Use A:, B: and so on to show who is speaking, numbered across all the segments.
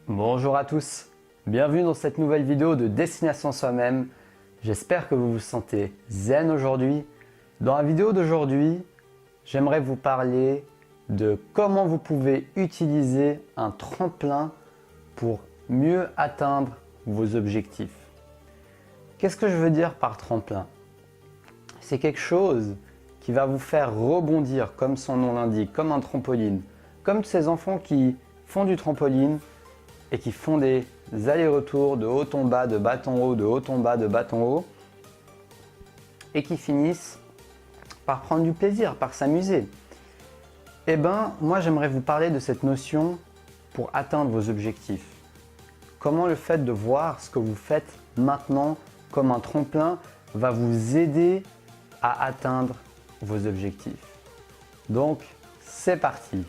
A: Bonjour à tous, bienvenue dans cette nouvelle vidéo de Destination Soi-même. J'espère que vous vous sentez zen aujourd'hui. Dans la vidéo d'aujourd'hui, j'aimerais vous parler de comment vous pouvez utiliser un tremplin pour mieux atteindre vos objectifs. Qu'est-ce que je veux dire par tremplin? C'est quelque chose qui va vous faire rebondir, comme son nom l'indique, comme un trampoline. Comme ces enfants qui font du trampoline et qui font des allers-retours de haut en bas, de bas en haut, de haut en bas, de bas en haut, et qui finissent par prendre du plaisir, par s'amuser. Eh bien, moi j'aimerais vous parler de cette notion pour atteindre vos objectifs. Comment le fait de voir ce que vous faites maintenant comme un tremplin va vous aider à atteindre vos objectifs. Donc, c'est parti!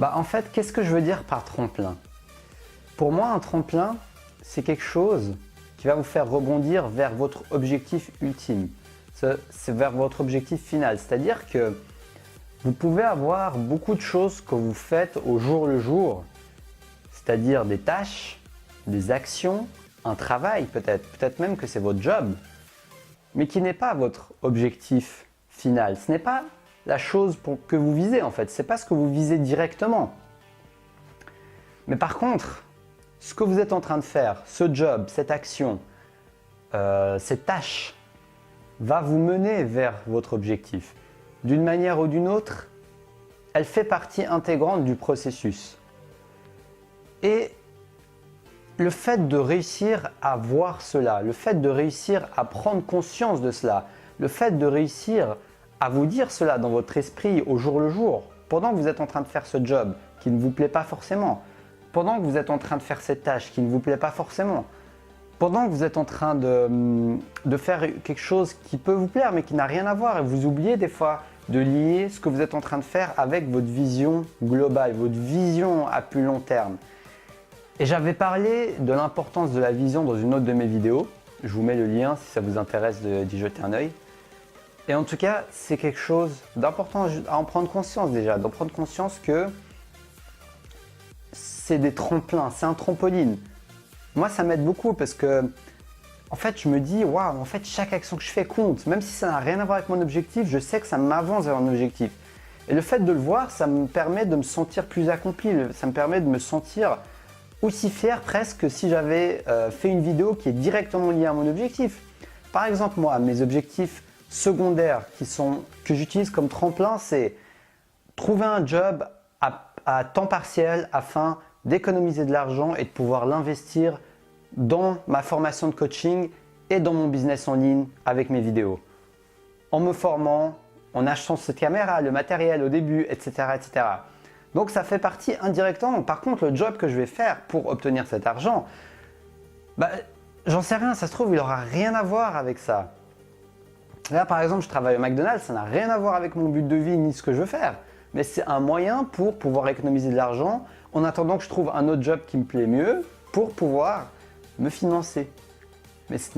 A: En fait, qu'est-ce que je veux dire par tremplin? Pour moi, un tremplin, c'est quelque chose qui va vous faire rebondir vers votre objectif ultime. C'est vers votre objectif final. C'est-à-dire que vous pouvez avoir beaucoup de choses que vous faites au jour le jour, c'est-à-dire des tâches, des actions, un travail peut-être même que c'est votre job, mais qui n'est pas votre objectif final. Ce n'est pas la chose que vous visez en fait, c'est pas ce que vous visez directement. Mais par contre, ce que vous êtes en train de faire, ce job, cette action, cette tâche, va vous mener vers votre objectif. D'une manière ou d'une autre, elle fait partie intégrante du processus. Et le fait de réussir à voir cela, le fait de réussir à prendre conscience de cela, le fait de réussir à vous dire cela dans votre esprit au jour le jour, pendant que vous êtes en train de faire ce job qui ne vous plaît pas forcément, pendant que vous êtes en train de faire cette tâche qui ne vous plaît pas forcément, pendant que vous êtes en train de faire quelque chose qui peut vous plaire mais qui n'a rien à voir et vous oubliez des fois de lier ce que vous êtes en train de faire avec votre vision globale, votre vision à plus long terme. Et j'avais parlé de l'importance de la vision dans une autre de mes vidéos. Je vous mets le lien si ça vous intéresse d'y jeter un œil. Et en tout cas, c'est quelque chose d'important à en prendre conscience déjà, d'en prendre conscience que c'est des tremplins, c'est un trampoline. Moi, ça m'aide beaucoup parce que, en fait, je me dis, waouh, en fait, chaque action que je fais compte. Même si ça n'a rien à voir avec mon objectif, je sais que ça m'avance vers mon objectif. Et le fait de le voir, ça me permet de me sentir plus accompli, ça me permet de me sentir aussi fier presque que si j'avais fait une vidéo qui est directement liée à mon objectif. Par exemple, moi, mes objectifs secondaires que j'utilise comme tremplin, c'est trouver un job à temps partiel afin d'économiser de l'argent et de pouvoir l'investir dans ma formation de coaching et dans mon business en ligne avec mes vidéos. En me formant, en achetant cette caméra, le matériel au début, etc., etc. Donc ça fait partie indirectement. Par contre, le job que je vais faire pour obtenir cet argent, j'en sais rien, ça se trouve, il n'aura rien à voir avec ça. Là, par exemple, je travaille au McDonald's, ça n'a rien à voir avec mon but de vie ni ce que je veux faire. Mais c'est un moyen pour pouvoir économiser de l'argent en attendant que je trouve un autre job qui me plaît mieux pour pouvoir me financer. Mais ce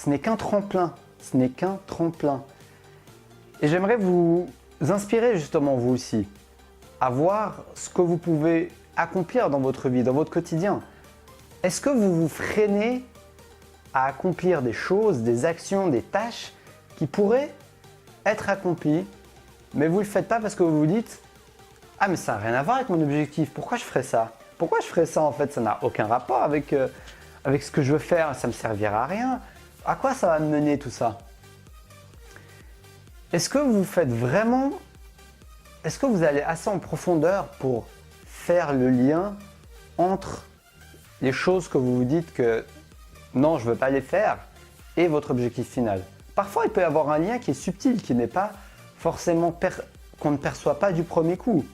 A: n'est qu'un tremplin, ce n'est qu'un tremplin. Et j'aimerais vous inspirer justement vous aussi à voir ce que vous pouvez accomplir dans votre vie, dans votre quotidien. Est-ce que vous vous freinez à accomplir des choses, des actions, des tâches qui pourraient être accomplies, mais vous ne le faites pas parce que vous vous dites « Ah mais ça n'a rien à voir avec mon objectif, pourquoi je ferais ça? Pourquoi je ferais ça en fait? Ça n'a aucun rapport avec ce que je veux faire, ça ne me servira à rien. À quoi ça va me mener tout ça ?» Est-ce que vous faites vraiment, est-ce que vous allez assez en profondeur pour faire le lien entre les choses que vous vous dites que non, je ne veux pas les faire et votre objectif final? Parfois, il peut y avoir un lien qui est subtil, qui n'est pas forcément qu'on ne perçoit pas du premier coup.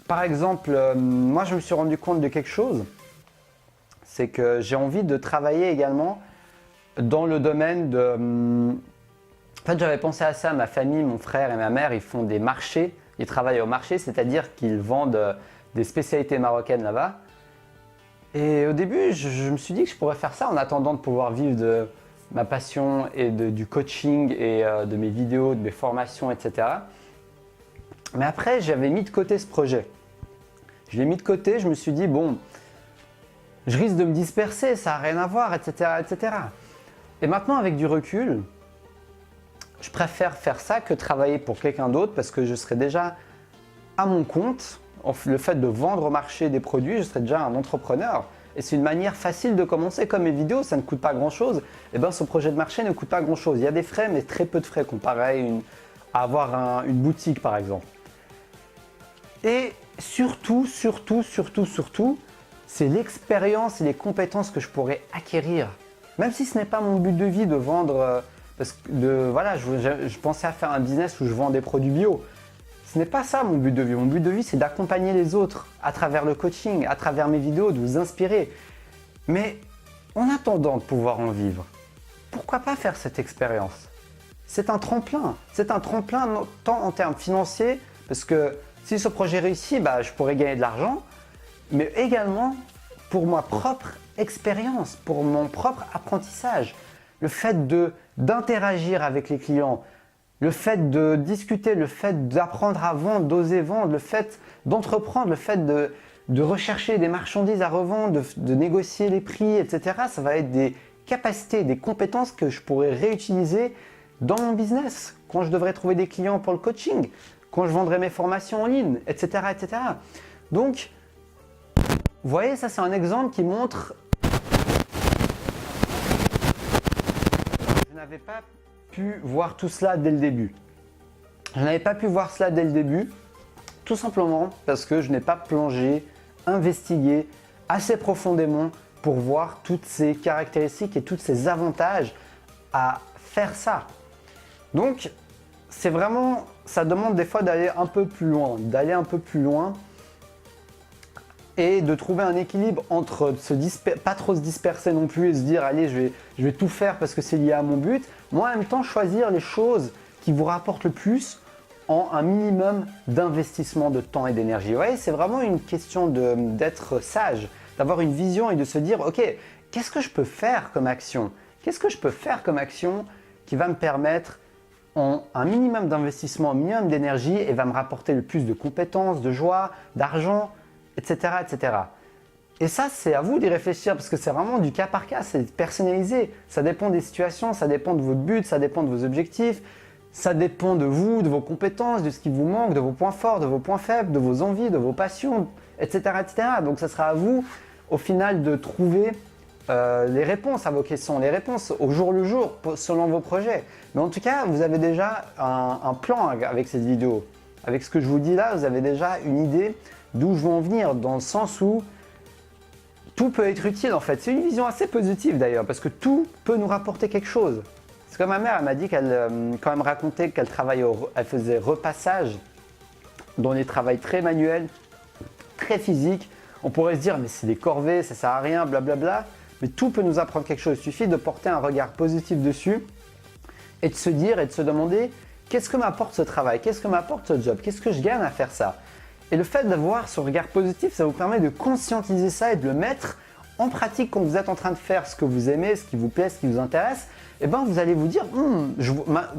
A: Par exemple, moi je me suis rendu compte de quelque chose, c'est que j'ai envie de travailler également dans le domaine de... En fait, j'avais pensé à ça, ma famille, mon frère et ma mère, ils font des marchés, ils travaillent au marché, c'est-à-dire qu'ils vendent des spécialités marocaines là-bas. Et au début, je me suis dit que je pourrais faire ça en attendant de pouvoir vivre ma passion est du coaching et de mes vidéos, de mes formations, etc. Mais après, j'avais mis de côté ce projet. Je l'ai mis de côté, je me suis dit, bon, je risque de me disperser, ça n'a rien à voir, etc., etc. Et maintenant, avec du recul, je préfère faire ça que travailler pour quelqu'un d'autre parce que je serai déjà à mon compte. Le fait de vendre au marché des produits, je serai déjà un entrepreneur. Et c'est une manière facile de commencer. Comme mes vidéos, ça ne coûte pas grand-chose. Et bien, ce projet de marché ne coûte pas grand-chose. Il y a des frais, mais très peu de frais comparé à avoir une boutique, par exemple. Et surtout, c'est l'expérience et les compétences que je pourrais acquérir. Même si ce n'est pas mon but de vie de vendre, parce que voilà, je pensais à faire un business où je vends des produits bio. Ce n'est pas ça mon but de vie. Mon but de vie, c'est d'accompagner les autres à travers le coaching, à travers mes vidéos, de vous inspirer. Mais en attendant de pouvoir en vivre, pourquoi pas faire cette expérience? C'est un tremplin. C'est un tremplin tant en termes financiers, parce que si ce projet réussit, bah, je pourrais gagner de l'argent, mais également pour ma propre expérience, pour mon propre apprentissage. Le fait d'interagir avec les clients, le fait de discuter, le fait d'apprendre à vendre, d'oser vendre, le fait d'entreprendre, le fait de rechercher des marchandises à revendre, de négocier les prix, etc. Ça va être des capacités, des compétences que je pourrais réutiliser dans mon business, quand je devrais trouver des clients pour le coaching, quand je vendrai mes formations en ligne, etc., etc. Donc, vous voyez, ça c'est un exemple qui montre je n'avais pas pu voir tout cela dès le début. Je n'avais pas pu voir cela dès le début, tout simplement parce que je n'ai pas plongé, investigué assez profondément pour voir toutes ces caractéristiques et tous ces avantages à faire ça. Donc, c'est vraiment, ça demande des fois d'aller un peu plus loin, et de trouver un équilibre entre pas trop se disperser non plus et se dire allez je vais tout faire parce que c'est lié à mon but, mais en même temps choisir les choses qui vous rapportent le plus en un minimum d'investissement de temps et d'énergie. Vous voyez, c'est vraiment une question d'être sage, d'avoir une vision et de se dire ok, qu'est-ce que je peux faire comme action? Qu'est-ce que je peux faire comme action qui va me permettre en un minimum d'investissement, un minimum d'énergie et va me rapporter le plus de compétences, de joie, d'argent, etc., etc. Et ça, c'est à vous d'y réfléchir parce que c'est vraiment du cas par cas, c'est personnalisé. Ça dépend des situations, ça dépend de votre but, ça dépend de vos objectifs, ça dépend de vous, de vos compétences, de ce qui vous manque, de vos points forts, de vos points faibles, de vos envies, de vos passions, etc., etc. Donc, ça sera à vous, au final, de trouver les réponses à vos questions, les réponses au jour le jour, selon vos projets. Mais en tout cas, vous avez déjà un plan avec cette vidéo. Avec ce que je vous dis là, vous avez déjà une idée d'où je veux en venir, dans le sens où tout peut être utile en fait. C'est une vision assez positive d'ailleurs, parce que tout peut nous rapporter quelque chose. C'est comme ma mère, elle m'a dit qu'elle, quand elle me racontait qu'elle elle faisait repassage dans des travails très manuels, très physiques. On pourrait se dire, mais c'est des corvées, ça sert à rien, blablabla. Mais tout peut nous apprendre quelque chose. Il suffit de porter un regard positif dessus et de se dire et de se demander, qu'est-ce que m'apporte ce travail? Qu'est-ce que m'apporte ce job? Qu'est-ce que je gagne à faire ça? Et le fait d'avoir ce regard positif, ça vous permet de conscientiser ça et de le mettre en pratique quand vous êtes en train de faire ce que vous aimez, ce qui vous plaît, ce qui vous intéresse. Et ben vous allez vous dire,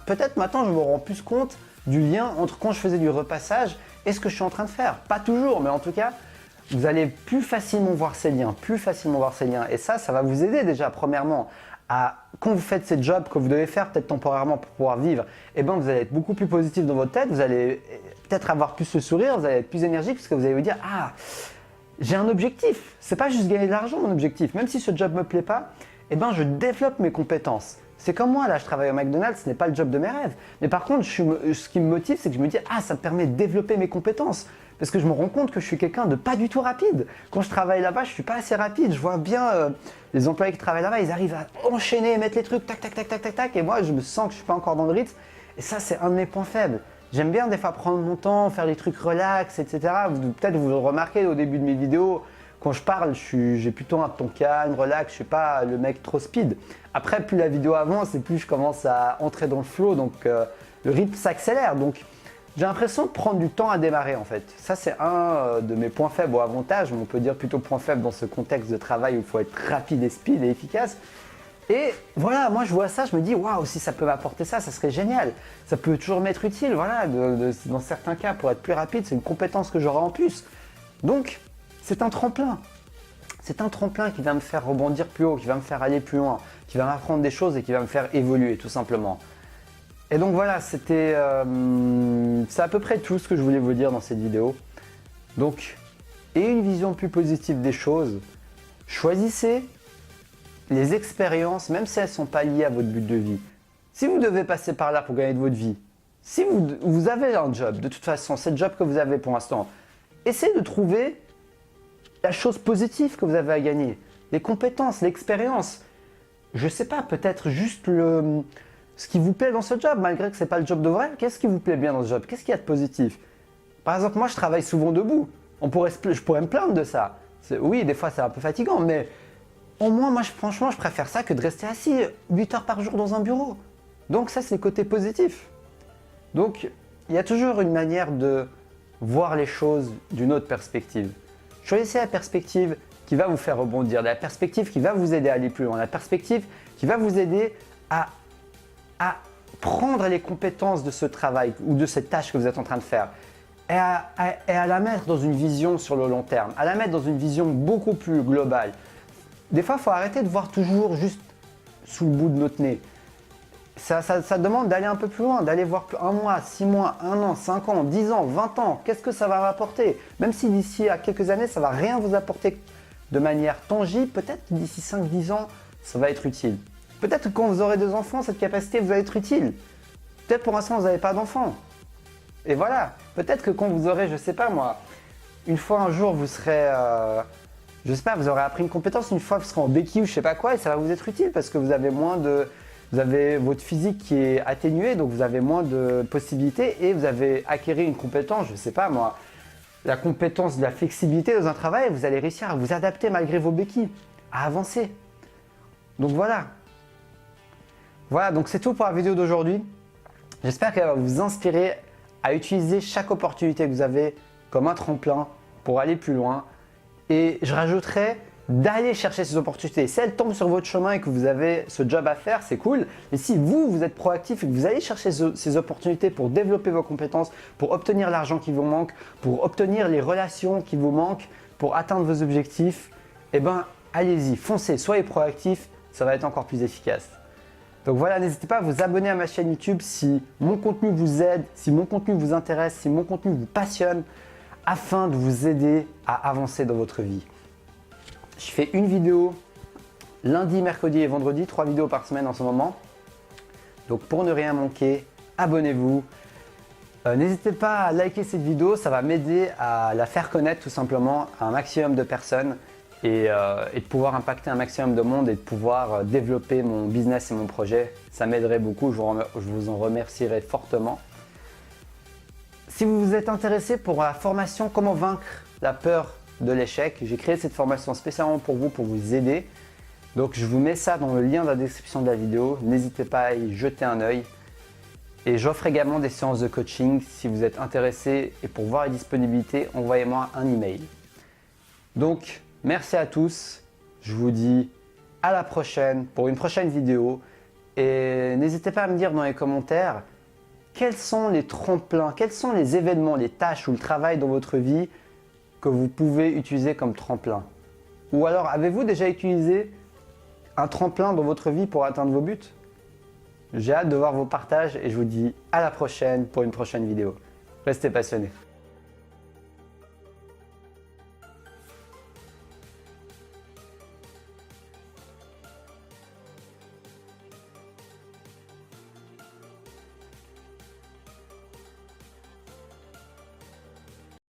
A: peut-être maintenant je me rends plus compte du lien entre quand je faisais du repassage et ce que je suis en train de faire. Pas toujours, mais en tout cas, vous allez plus facilement voir ces liens, Et ça va vous aider déjà, premièrement, quand vous faites ces jobs que vous devez faire peut-être temporairement pour pouvoir vivre, et ben vous allez être beaucoup plus positif dans votre tête, vous allez peut-être avoir plus le sourire, vous allez être plus énergique parce que vous allez vous dire ah, j'ai un objectif, c'est pas juste gagner de l'argent mon objectif, même si ce job me plaît pas, et ben je développe mes compétences. C'est comme moi, là je travaille au McDonald's, ce n'est pas le job de mes rêves, mais par contre ce qui me motive, c'est que je me dis ah, ça me permet de développer mes compétences. Parce que je me rends compte que je suis quelqu'un de pas du tout rapide. Quand je travaille là-bas, je suis pas assez rapide. Je vois bien les employés qui travaillent là-bas, ils arrivent à enchaîner et mettre les trucs, tac, tac, tac, tac, tac, tac. Et moi, je me sens que je suis pas encore dans le rythme. Et ça, c'est un de mes points faibles. J'aime bien des fois prendre mon temps, faire des trucs relax, etc. Peut-être vous le remarquez au début de mes vidéos, quand je parle, j'ai plutôt un ton calme, relax. Je suis pas le mec trop speed. Après, plus la vidéo avance et plus je commence à entrer dans le flow. Donc, le rythme s'accélère. Donc, j'ai l'impression de prendre du temps à démarrer en fait. Ça, c'est un de mes points faibles ou avantages, mais on peut dire plutôt point faible dans ce contexte de travail où il faut être rapide et speed et efficace. Et voilà, moi je vois ça, je me dis waouh, si ça peut m'apporter ça, ça serait génial. Ça peut toujours m'être utile, voilà, dans certains cas, pour être plus rapide, c'est une compétence que j'aurai en plus. Donc, c'est un tremplin. C'est un tremplin qui va me faire rebondir plus haut, qui va me faire aller plus loin, qui va m'apprendre des choses et qui va me faire évoluer, tout simplement. Et donc voilà, c'est à peu près tout ce que je voulais vous dire dans cette vidéo. Donc, ayez une vision plus positive des choses. Choisissez les expériences, même si elles ne sont pas liées à votre but de vie. Si vous devez passer par là pour gagner de votre vie, si vous avez un job, de toute façon, c'est le job que vous avez pour l'instant, essayez de trouver la chose positive que vous avez à gagner, les compétences, l'expérience. Je ne sais pas, peut-être juste ce qui vous plaît dans ce job, malgré que ce n'est pas le job de vrai. Qu'est-ce qui vous plaît bien dans ce job? Qu'est-ce qu'il y a de positif? Par exemple, moi, je travaille souvent debout. Je pourrais me plaindre de ça. Oui, des fois, c'est un peu fatigant, mais au moins, moi, franchement, je préfère ça que de rester assis 8 heures par jour dans un bureau. Donc ça, c'est le côté positif. Donc, il y a toujours une manière de voir les choses d'une autre perspective. Choisissez la perspective qui va vous faire rebondir, la perspective qui va vous aider à aller plus loin, la perspective qui va vous aider à prendre les compétences de ce travail ou de cette tâche que vous êtes en train de faire et à la mettre dans une vision sur le long terme, à la mettre dans une vision beaucoup plus globale. Des fois, il faut arrêter de voir toujours juste sous le bout de notre nez. Ça demande d'aller un peu plus loin, d'aller voir 1 mois, 6 mois, 1 an, 5 ans, 10 ans, 20 ans. Qu'est-ce que ça va rapporter? Même si d'ici à quelques années, ça ne va rien vous apporter de manière tangible, peut-être d'ici 5-10 ans, ça va être utile. Peut-être que quand vous aurez des enfants, cette capacité vous va être utile. Peut-être pour l'instant, vous n'avez pas d'enfants. Et voilà. Peut-être que quand vous aurez, je ne sais pas moi, une fois un jour, vous serez... je sais pas, vous aurez appris une compétence, une fois vous serez en béquille ou je sais pas quoi, et ça va vous être utile parce que vous avez vous avez votre physique qui est atténuée, donc vous avez moins de possibilités et vous avez acquis une compétence, je sais pas moi, la compétence de la flexibilité dans un travail, vous allez réussir à vous adapter malgré vos béquilles, à avancer. Donc voilà. Voilà, donc c'est tout pour la vidéo d'aujourd'hui. J'espère qu'elle va vous inspirer à utiliser chaque opportunité que vous avez comme un tremplin pour aller plus loin. Et je rajouterais d'aller chercher ces opportunités. Si elles tombent sur votre chemin et que vous avez ce job à faire, c'est cool. Mais si vous êtes proactif et que vous allez chercher ces opportunités pour développer vos compétences, pour obtenir l'argent qui vous manque, pour obtenir les relations qui vous manquent, pour atteindre vos objectifs, eh ben allez-y, foncez, soyez proactif, ça va être encore plus efficace. Donc voilà, n'hésitez pas à vous abonner à ma chaîne YouTube si mon contenu vous aide, si mon contenu vous intéresse, si mon contenu vous passionne, afin de vous aider à avancer dans votre vie. Je fais une vidéo lundi, mercredi et vendredi, 3 vidéos par semaine en ce moment. Donc pour ne rien manquer, abonnez-vous. N'hésitez pas à liker cette vidéo, ça va m'aider à la faire connaître tout simplement à un maximum de personnes et de pouvoir impacter un maximum de monde et de pouvoir développer mon business et mon projet. Ça m'aiderait beaucoup, je vous en remercierai fortement. Si vous vous êtes intéressé pour la formation Comment vaincre la peur de l'échec, j'ai créé cette formation spécialement pour vous aider. Donc je vous mets ça dans le lien de la description de la vidéo. N'hésitez pas à y jeter un œil. Et j'offre également des séances de coaching. Si vous êtes intéressé et pour voir les disponibilités, envoyez-moi un email. Donc merci à tous. Je vous dis à la prochaine pour une prochaine vidéo. Et n'hésitez pas à me dire dans les commentaires quels sont les tremplins, quels sont les événements, les tâches ou le travail dans votre vie que vous pouvez utiliser comme tremplin. Ou alors, avez-vous déjà utilisé un tremplin dans votre vie pour atteindre vos buts? J'ai hâte de voir vos partages et je vous dis à la prochaine pour une prochaine vidéo. Restez passionnés.